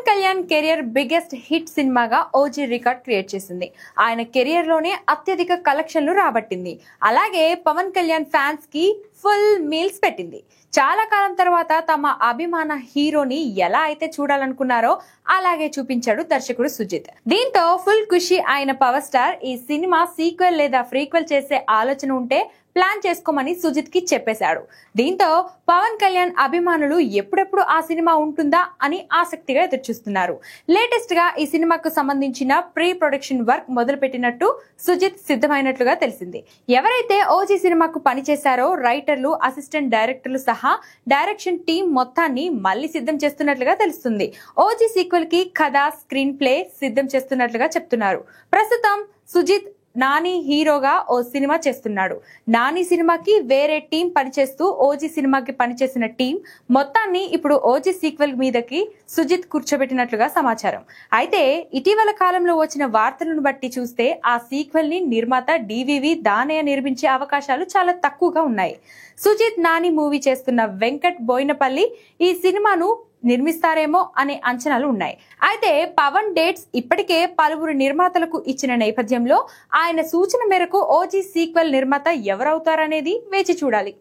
Pawan Kalyan career biggest hit సినిమాగా OG record create చేసింది. ఆయన కెరియర్ లోనే అత్యధిక కలెక్షన్లు రాబట్టింది. అలాగే పవన్ కళ్యాణ్ ఫ్యాన్స్ కి ఫుల్ మీల్స్ పెట్టింది. చాలా కాలం తర్వాత తమ అభిమాన హీరోని ఎలా అయితే చూడాలనుకున్నారో అలాగే చూపించాడు దర్శకుడు సుజిత్. దీంతో ఫుల్ ఖుషి అయిన పవర్ స్టార్ ఈ సినిమా సీక్వెల్ లేదా ఫ్రీక్వెల్ చేసే ఆలోచన ఉంటే ప్లాన్ చేసుకోమని సుజిత్ కి చెప్పేశాడు. దీంతో పవన్ కళ్యాణ్ అభిమానులు ఎప్పుడెప్పుడు ఆ సినిమా ఉంటుందా అని ఆసక్తిగా ఎదురుచూస్తున్నారు. లేటెస్ట్ గా ఈ సినిమాకు సంబంధించిన ప్రీ ప్రొడక్షన్ వర్క్ మొదలు పెట్టినట్టు సుజిత్ సిద్ధమైనట్లుగా తెలిసింది. ఎవరైతే ఓజీ సినిమాకు పనిచేశారో రైటర్లు, అసిస్టెంట్ డైరెక్టర్లు సహా డైరెక్షన్ టీం మొత్తాన్ని మళ్లీ సిద్ధం చేస్తున్నట్లుగా తెలుస్తుంది. ఓజీ సీక్వెల్ కి కథ, స్క్రీన్ ప్లే సిద్ధం చేస్తున్నట్లుగా చెప్తున్నారు. ప్రస్తుతం సుజిత్ నాని హీరోగా ఓ సినిమా చేస్తున్నాడు. నాని సినిమాకి వేరే టీం పనిచేస్తూ ఓజీ సినిమాకి పనిచేసిన టీం మొత్తాన్ని ఇప్పుడు ఓజీ సీక్వెల్ మీదకి సుజిత్ కూర్చోబెట్టినట్లుగా సమాచారం. అయితే ఇటీవల కాలంలో వచ్చిన వార్తలను బట్టి చూస్తే ఆ సీక్వెల్ ని నిర్మాత డివివి దానయ్య నిర్మించే అవకాశాలు చాలా తక్కువగా ఉన్నాయి. సుజిత్ నాని మూవీ చేస్తున్న వెంకట్ బోయినపల్లి ఈ సినిమాను నిర్మిస్తారేమో అనే అంచనాలు ఉన్నాయి. అయితే పవన్ డేట్స్ ఇప్పటికే పలువురు నిర్మాతలకు ఇచ్చిన నేపథ్యంలో ఆయన సూచన మేరకు ఓజీ సీక్వెల్ నిర్మాత ఎవరవుతారనేది వేచి చూడాలి.